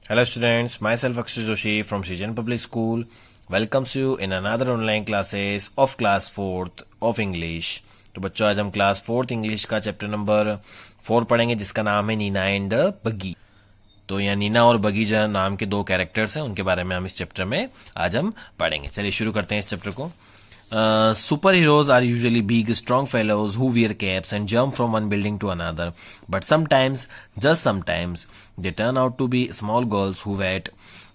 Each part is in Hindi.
Hello students, myself Akshay Joshi from Srijan Public School welcomes you in another online classes of class 4th of English। तो बच्चों आज हम क्लास 4th इंग्लिश का चैप्टर नंबर 4 पढ़ेंगे जिसका नाम है नीना एंड बगी। तो यहाँ नीना और बगी जो नाम के दो कैरेक्टर्स हैं उनके बारे में हम इस चैप्टर में आज हम पढ़ेंगे। चलिए शुरू करते हैं इस चैप्टर को। Superheroes are usually big, strong fellows who wear capes and jump from one building to another. But sometimes, just sometimes, they turn out to be small girls who weigh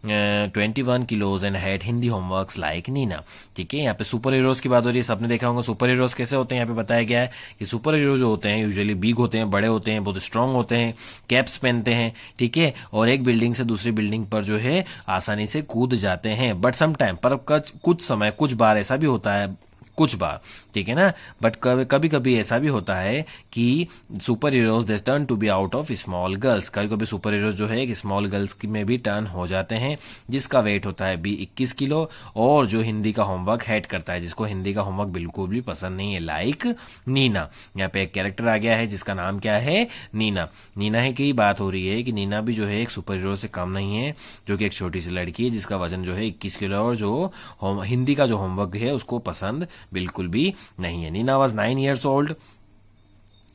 21 kilos and had Hindi homeworks like Nina। ठीक है, यहाँ पे सुपर हीरोज की बात हो रही है। सबने देखा होगा सुपर हीरोज कैसे होते हैं। यहाँ पे बताया गया है कि सुपर हीरो जो होते हैं यूजुअली बिग होते हैं, बड़े होते हैं, बहुत स्ट्रांग होते हैं, कैप्स पहनते हैं, ठीक है, और एक बिल्डिंग से दूसरी बिल्डिंग पर जो है आसानी से कूद जाते हैं। बट सम टाइम, पर कुछ समय, कुछ बार ऐसा भी होता है, कुछ बार, ठीक है ना, बट कभी कभी ऐसा भी होता है कि super heroes they turn to be out of small girls. कभी कभी सुपर हीरोज जो है स्मॉल गर्ल्स में भी टर्न हो जाते हैं जिसका वेट होता है 21 किलो और जो हिंदी का होमवर्क हेड करता है, जिसको हिंदी का होमवर्क बिल्कुल भी पसंद नहीं है, लाइक नीना। यहाँ पे एक कैरेक्टर आ गया है जिसका नाम क्या है, नीना। नीना है की बात हो रही है कि नीना भी जो है एक सुपर हीरो से कम नहीं है, जो कि एक छोटी सी लड़की है जिसका वजन जो है 21 किलो और जो हिंदी का जो होमवर्क है उसको पसंद बिल्कुल भी नहीं है। Neena was 9 years old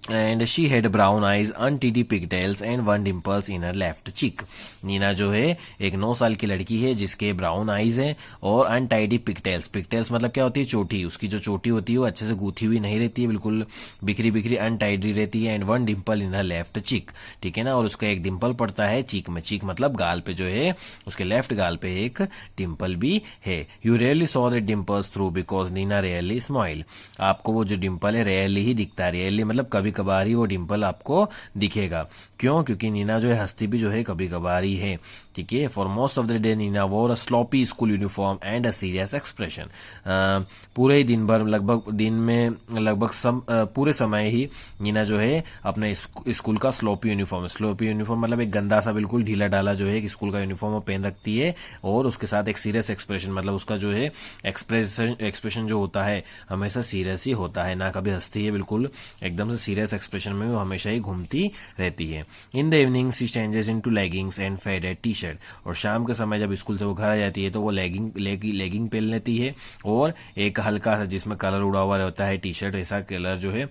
and she had brown eyes, untidy pigtails and one dimples in her left cheek। Nina जो है एक 9 साल की लड़की है जिसके ब्राउन आईज है और अनटाइडी पिगटेल्स। पिगटेल्स मतलब क्या होती है, चोटी। उसकी जो चोटी होती है वो अच्छे से गूथी हुई नहीं रहती है, बिल्कुल बिखरी बिखरी अनटाइडी रहती है। And one dimple in her left cheek, ठीक है ना, और उसका एक डिम्पल पड़ता है चीक में। चीक मतलब गाल पे जो है, उसके लेफ्ट गाल पे एक डिम्पल भी है। You rarely saw that dimples through because Nina rarely smile. आपको वो जो डिम्पल है रेयरली ही दिखता है। रेयरली मतलब कभी कभार ही वो डिम्पल आपको दिखेगा। क्यों? क्योंकि नीना जो है हंसती भी जो है कभी कभार ही है, ठीक है। For most of the day Nina wore a sloppy school uniform and a serious expression. पूरे ही दिन भर पूरे समय ही नीना जो है अपने स्कूल का स्लोपी यूनिफॉर्म मतलब एक गंदा सा बिल्कुल ढीला डाला जो है स्कूल का यूनिफॉर्म वो पहन रखती है और उसके साथ एक सीरियस एक्सप्रेशन मतलब उसका जो है एक्सप्रेशन जो होता है हमेशा सीरियस ही होता है, ना कभी हंसती है, बिल्कुल एकदम से सीरियस एक्सप्रेशन में वो हमेशा ही घूमती रहती है। In the evening she changes into leggings and faded T shirt. और शाम के समय जब स्कूल से वो घर आ जाती है तो वो लेगिंग पहन लेती है और एक हल्का सा जिसमें कलर उड़ा हुआ रहता है टी शर्ट, ऐसा कलर जो है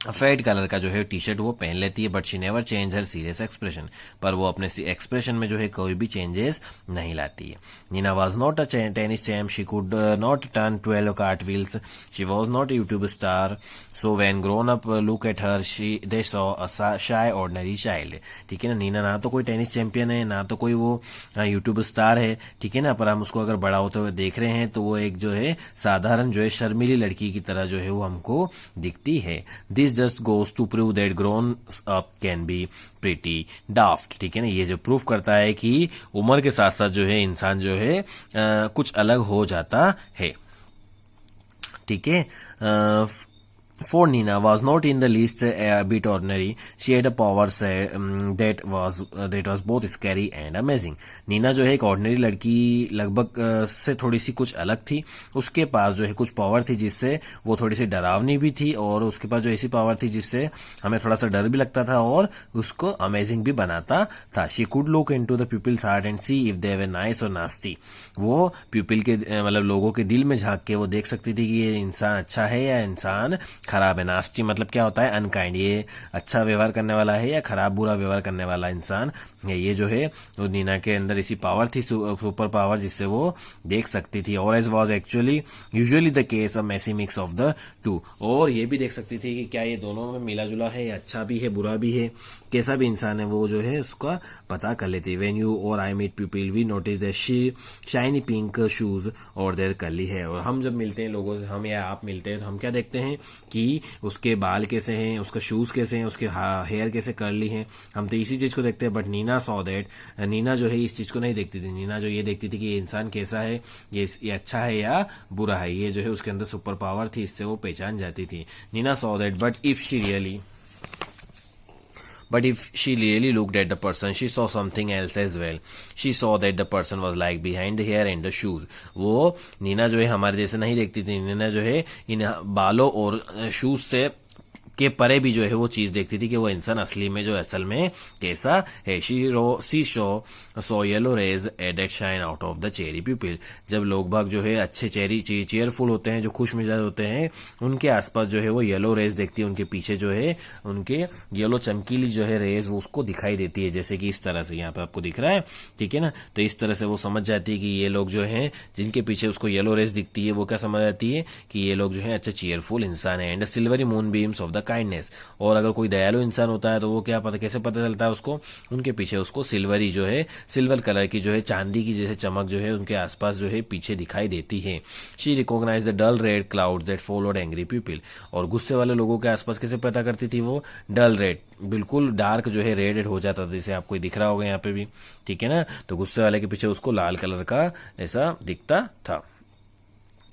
फेड कलर का जो है टी शर्ट वो पहन लेती है। But she never change her serious expression, पर वो अपने एक्सप्रेशन में जो है कोई भी चेंजेस नहीं लाती है। Neena was not a tennis champ, she could not turn 12 cartwheels, she was not a YouTube star, so when grown up look at her they saw a shy ordinary child. ठीक है ना, नीना ना तो कोई टेनिस चैंपियन है, ना तो कोई वो यूट्यूब स्टार है, ठीक है ना, पर हम उसको अगर बड़ा होते हुए देख रहे हैं तो वो एक जो है साधारण जो है शर्मीली लड़की की तरह जो है वो हमको दिखती है। This just goes to prove that grown up can be pretty daft। ठीक है ना, ये जो प्रूफ करता है कि उम्र के साथ साथ जो है इंसान जो है कुछ अलग हो जाता है, ठीक है। For Nina was not in the least a bit ordinary. She had a power that was both scary and amazing। Neena जो है एक ऑर्डिनरी लड़की लगभग से थोड़ी सी कुछ अलग थी। उसके पास जो है कुछ पावर थी जिससे वो थोड़ी सी डरावनी भी थी और उसके पास जो ऐसी पावर थी जिससे हमें थोड़ा सा डर भी लगता था और उसको अमेजिंग भी बनाता था। She could look into the pupil's heart and see if they were nice or nasty। वो प्यूपिल के मतलब लोगों के दिल में झांक के वो देख सकती थी कि ये इंसान अच्छा है या इंसान खराब है। नास्टी मतलब क्या होता है, अनकाइंड, ये अच्छा व्यवहार करने वाला है या खराब बुरा व्यवहार करने वाला इंसान है। ये जो है वो नीना के अंदर ऐसी पावर थी, सुपर पावर, जिससे वो देख सकती थी। और as was actually usually the case a messy mix of the two. और ये भी देख सकती थी कि क्या ये दोनों में मिला जुला है, अच्छा भी है बुरा भी है, कैसा भी इंसान है वो जो है उसका पता कर लेती। व्हेन यू और I meet people we notice that she shiny pink shoes और देयर कर्ली है। और हम जब मिलते हैं लोगों से, हम या आप मिलते हैं, तो हम क्या देखते हैं कि उसके बाल कैसे हैं, उसका शूज कैसे हैं, उसके हेयर कैसे कर्ली हैं, हम तो इसी चीज को देखते हैं। But Nina saw that, Nina जो है इस चीज को नहीं देखती थी। नीना जो ये देखती थी कि ये इंसान कैसा है, ये अच्छा है या बुरा है, ये जो है उसके अंदर सुपर पावर थी, इससे वो पहचान जाती थी। Nina saw that But if she really looked at the person, she saw something else as well। She saw that the person was like behind the hair and the shoes। वो नीना जो है हमारे जैसे नहीं देखती थी। नीना जो है इन बालों और शूज से के परे भी जो है वो चीज देखती थी कि वो इंसान असली में जो असल में कैसा है। See so yellow rays that shine out of the cherry pupil. जब लोग बाग जो है अच्छे चेयरफुल होते हैं, जो खुश मिजाज होते हैं, उनके आसपास जो है वो येलो रेज देखती है, उनके पीछे जो है उनके येलो चमकीली जो है रेज उसको दिखाई देती है, जैसे कि इस तरह से यहाँ पे आपको दिख रहा है, ठीक है ना। तो इस तरह से वो समझ जाती है कि ये लोग जो है जिनके पीछे उसको येलो रेज दिखती है वो क्या समझ जाती है कि ये लोग जो है अच्छे चेयरफुल इंसान है। And silvery moon beams of the kindness. और अगर कोई दयालु इंसान होता है तो वो क्या पता, कैसे पता चलता है उसको, उनके पीछे उसको सिल्वरी जो है सिल्वर कलर की जो है चांदी की जैसे चमक जो है उनके आसपास जो है पीछे दिखाई देती है। She recognize the dull red cloud that followed angry people. और गुस्से वाले लोगों के आसपास कैसे पता करती थी वो, डल रेड, बिल्कुल डार्क जो है रेड हो जाता था, जैसे आपको दिख रहा होगा यहाँ पे भी, ठीक है ना। तो गुस्से वाले के पीछे उसको लाल कलर का ऐसा दिखता था।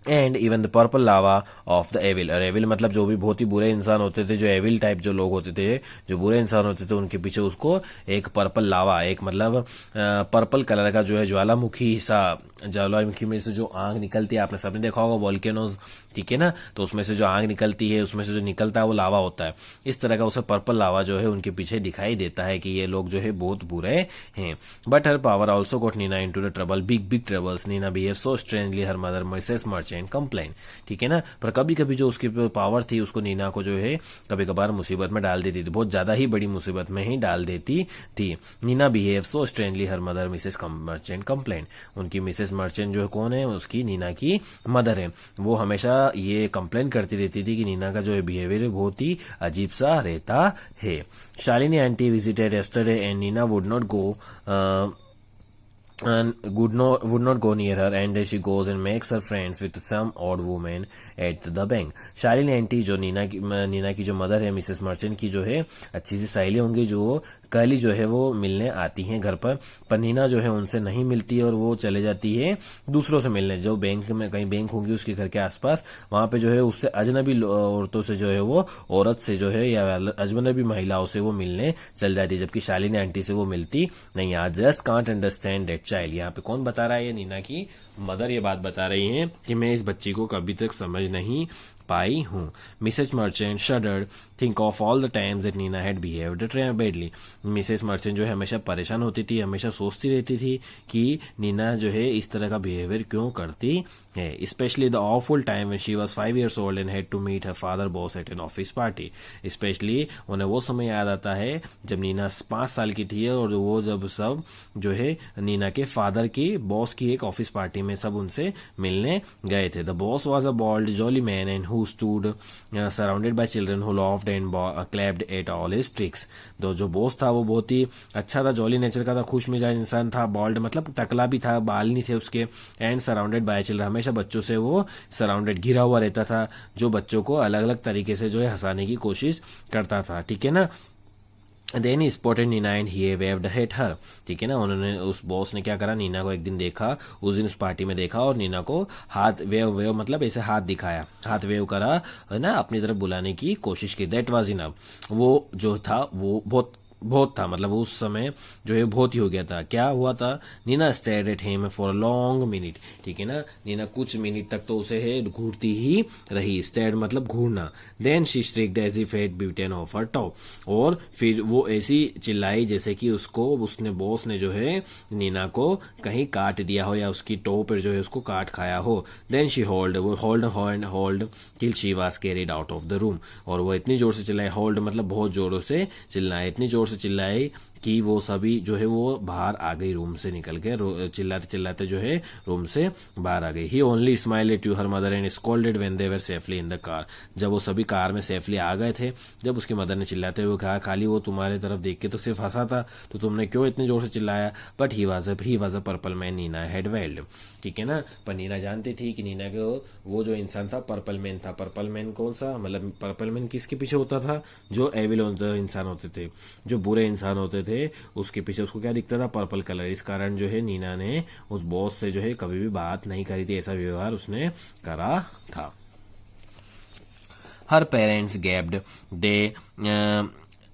And even the purple lava of the evil. और एविल मतलब जो भी बहुत ही बुरे इंसान होते थे, जो एविल टाइप जो लोग होते थे, जो बुरे इंसान होते थे, उनके पीछे उसको एक पर्पल लावा, एक मतलब पर्पल कलर का जो है ज्वालामुखी सा, ज्वालामुखी में से जो आग निकलती है, आपने सबने देखा होगा वॉल्केनोज, ठीक है ना। तो उसमें से जो आग निकलती है, उसमें से जो निकलता है वो लावा होता है। इस तरह का उसे पर्पल लावा जो है उनके पीछे दिखाई देता है कि ये लोग जो है बहुत बुरे हैं। But her power also got Nina into the trouble, big troubles. Nina behave so strangely her mother Mrs Merchant complain, ठीक है ना। पर कभी कभी जो उसकी पावर थी उसको नीना को जो है कभी कभार मुसीबत में डाल देती थी, बहुत ज्यादा ही बड़ी मुसीबत में ही डाल देती थी। Nina behave so strangely her mother Mrs Merchant complain. उनकी मिसेस मर्चेंट जो है कौन है, उसकी नीना की मदर है। वो हमेशा ये कंप्लेन करती रहती थी कि नीना का जो है बिहेवियर बहुत ही अजीब सा रहता है। Shalini aunty visited yesterday and Nina would not go and would not go near her, and she goes and makes her friends with some odd woman at the bank. Shalini aunty जो नीना की जो मदर है, मिसेस मर्चेंट की जो है अच्छी सी सहेली होंगी, जो कल जो है वो मिलने आती हैं घर पर नीना जो है उनसे नहीं मिलती है और वो चले जाती है दूसरों से मिलने, जो बैंक में कहीं बैंक होंगी उसके घर के आसपास, वहां पे जो है उससे अजनबी औरतों से जो है वो औरत से जो है या अजनबी महिलाओं से वो मिलने चल जाती है, जबकि शालिनी आंटी से वो मिलती नहीं। आज just can't understand that child. यहाँ पे कौन बता रहा है, ये नीना की मदर ये बात बता रही हैं कि मैं इस बच्ची को कभी तक समझ नहीं पाई हूँ। Mrs Merchant shuddered think of all the times that Nina had behaved badly. Mrs Merchant जो है हमेशा परेशान होती थी, हमेशा सोचती रहती थी कि नीना जो है इस तरह का बिहेवियर क्यों करती है। Specially the awful time when she was 5 years old and had to meet her father boss at an office party. Specially उन्हें वो समय याद आता है जब नीना 5 साल की थी और वो जब सब जो है नीना के फादर की बॉस की एक ऑफिस पार्टी में सब उनसे मिलने गए थे। The boss was a bald jolly man and who stood surrounded by children who laughed and clapped at all his tricks। तो जो बॉस था वो बहुत ही अच्छा था, जॉली नेचर का था, खुश मिजाज इंसान था, बॉल्ड मतलब टकला भी था, बाल नहीं थे उसके, एंड सराउंडेड बाय चिल्ड्रन, हमेशा बच्चों से वो सराउंडेड घिरा हुआ रहता था, जो बच्चों को अलग अलग तरीके से जो है हंसाने की कोशिश करता था, ठीक है ना। Then he spotted Nina and he waved at her, ठीक है ना। उन्होंने उस बॉस ने क्या करा, नीना को एक दिन देखा, उस दिन उस पार्टी में देखा और नीना को हाथ वेव मतलब ऐसे हाथ दिखाया, हाथ वेव करा है ना, अपनी तरफ बुलाने की कोशिश की। That was enough. वो जो था वो बहुत था, मतलब उस समय जो है बहुत ही हो गया था। क्या हुआ था, Nina stared at him for a long minute, ठीक है ना। नीना कुछ मिनट तक तो उसे है घूरती ही रही, स्टेयर्ड मतलब घूरना। Then she shrieked as if had bitten off her top, और फिर वो ऐसी चिल्लाई जैसे कि उसने बॉस ने जो है नीना को कहीं काट दिया हो या उसकी टो पर जो है उसको काट खाया हो। Then she howled till she was carried out of the room, और वो इतनी जोर से चिल्लाई, होल्ड मतलब बहुत जोरों से चिल्लाए, इतनी जोर से चिल्लाए कि वो सभी जो है वो बाहर आ गई, रूम से निकल के चिल्लाते चिल्लाते जो है रूम से बाहर आ गई। He only smiled at you her mother and scolded when they were safely in the car. जब वो सभी कार में सेफली आ गए थे, जब उसकी मदर ने चिल्लाते हुए कहा, खाली वो तुम्हारे तरफ देख के तो सिर्फ हंसा था, तो तुमने क्यों इतने जोर से चिल्लाया। But he was a purple man Nina had wailed, ठीक है ना। पर नीना जानती थी कि नीना को वो जो इंसान था पर्पल मैन था। पर्पल मैन कौन सा, मतलब पर्पल मैन किसके पीछे होता था, जो एविल इंसान होते थे, जो बुरे इंसान होते थे, उसके पीछे उसको क्या दिखता था, पर्पल कलर। इस कारण जो है नीना ने उस बॉस से जो है कभी भी बात नहीं करी थी, ऐसा व्यवहार उसने करा था। Her parents gaped, they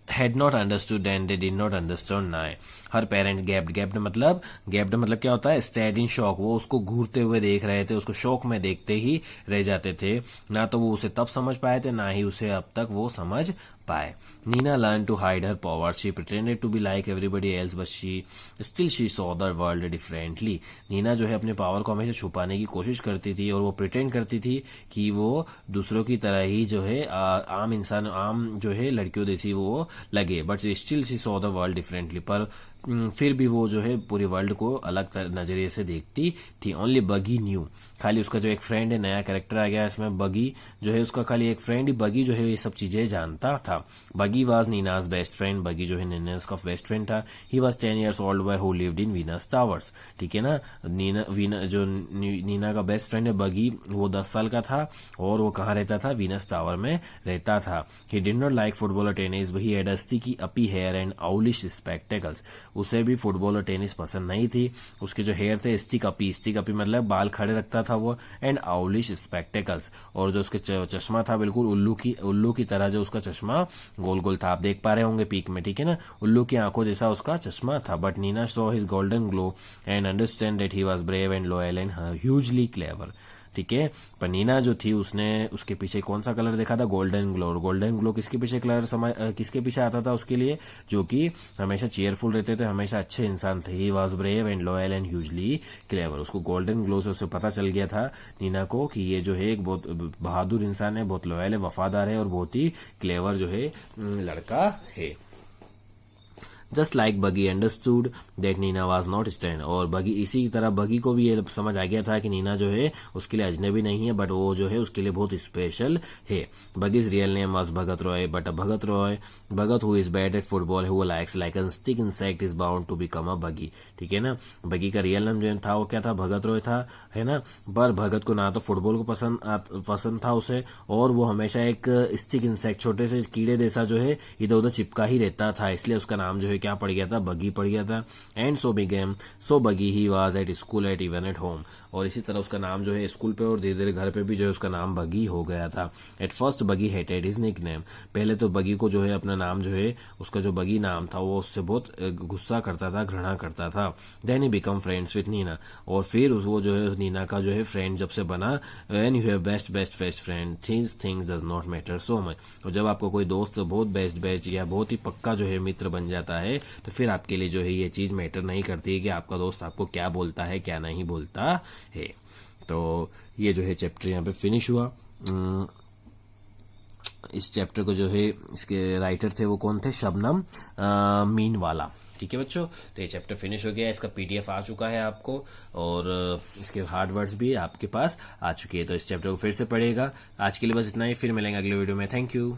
had not understood and they did not understand now. Her parents gaped मतलब क्या होता है, स्टेड इन शॉक, वो उसको घूरते हुए देख रहे थे, उसको शौक में देखते ही रह जाते थे, ना तो वो उसे तब समझ पाए थे, ना ही उसे अब तक वो समझ पाए. Nina learned to hide her powers. She pretended to be like everybody else, but she saw the world differently. Neena जो है अपने पावर को हमेशा छुपाने की कोशिश करती थी और वो प्रिटेंड करती थी कि वो दूसरों की तरह ही जो है आम इंसान, आम जो है लड़कियों जैसी वो लगे, but still she saw the world differently. पर फिर भी वो जो है पूरी वर्ल्ड को अलग नजरिए से देखती थी. ओनली बगी न्यू, खाली उसका जो एक फ्रेंड है, नया कैरेक्टर आ गया इसमें, बगी जो है उसका खाली एक फ्रेंड ही, बगी जो है ये सब चीजें जानता था. बगी वाज नीनाज बेस्ट फ्रेंड, बगी जो है नीनाज का बेस्ट फ्रेंड था. He was 10 years old boy who lived in Venus towers. ठीक है ना, नीना का बेस्ट फ्रेंड है बगी, वो 10 साल का था और वो कहाँ रहता था, वीनस टावर में रहता था. He did not like football और टेनिस. ही हैड स्टिकी अपी हेयर एंड आउलिश स्पेक्टेकल्स. उसे भी फुटबॉल और टेनिस पसंद नहीं थी. उसके जो हेयर थे स्टिक अपी मतलब बाल खड़े रखता था वो, एंड आउलिश स्पेक्टेकल्स, और जो उसके चश्मा था बिल्कुल उल्लू की तरह, जो उसका चश्मा गोल गोल था, आप देख पा रहे होंगे पीक में, ठीक है ना, उल्लू की आंखों जैसा उसका चश्मा था. But Nina saw his golden glow and understand that he was brave and loyal and hugely clever. ठीक है, पर नीना जो थी उसने उसके पीछे कौन सा कलर देखा था, गोल्डन ग्लो. गोल्डन ग्लो किसके पीछे किसके पीछे आता था उसके लिए, जो कि हमेशा चेयरफुल रहते थे, हमेशा अच्छे इंसान थे. He was brave and loyal and hugely clever. उसको गोल्डन ग्लो से उसे पता चल गया था नीना को कि ये जो है एक बहुत बहादुर इंसान है, बहुत लॉयल है, वफादार है और बहुत ही क्लेवर जो है लड़का है. Just like Buggy understood that Nina was not stand. और बगी, इसी तरह बगी को भी ये समझ आ गया था कि नीना जो है उसके लिए अजनबी नहीं है, बट वो जो है उसके लिए बहुत स्पेशल है. Buggy's real name was Bhagat Roy, but Bhagat who is bad at football who likes like an stick insect is bound to become a Buggy. ठीक है ना, बगी का रियल नेम जो था वो क्या था, भगत रॉय था, है ना. पर भगत को ना तो फुटबॉल को पसंद था उसे, और वो हमेशा एक स्टिक इंसेक्ट, छोटे से कीड़े जैसा जो है इधर उधर चिपका ही रहता था, इसलिए उसका नाम जो है क्या पड़ गया था, बगी पड़ गया था. एंड सो बगी he was at school eight even at home. और इसी तरह उसका नाम जो है स्कूल पे और धीरे धीरे घर पे भी जो है उसका नाम बगी हो गया था. एट फर्स्ट बगी हेटेड हिज निकनेम. पहले तो बगी को जो है अपना नाम जो है, उसका जो बगी नाम था वो उससे बहुत गुस्सा करता था, घृणा करता था. Then he become friends with Nina. और फिर वो जो है नीना का जो है फ्रेंड जब से बना. When you have best friend things does not matter so much. और जब आपको कोई दोस्त बहुत बेस्ट या बहुत ही पक्का जो है मित्र बन जाता है, तो फिर आपके लिए जो है ये चीज मैटर नहीं करती है कि आपका दोस्त आपको क्या बोलता है क्या नहीं बोलता है. तो ये जो है चैप्टर यहाँ पे फिनिश हुआ. इस चैप्टर को जो है इसके राइटर थे वो कौन थे, शबनम मीनवाला. ठीक है बच्चों, तो ये चैप्टर फिनिश हो गया. इसका पीडीएफ आ चुका है आपको, और इसके हार्ड वर्ड्स भी आपके पास आ चुके हैं. तो इस चैप्टर को फिर से पढ़ेगा. आज के लिए बस इतना ही, फिर मिलेंगे अगले वीडियो में. Thank you.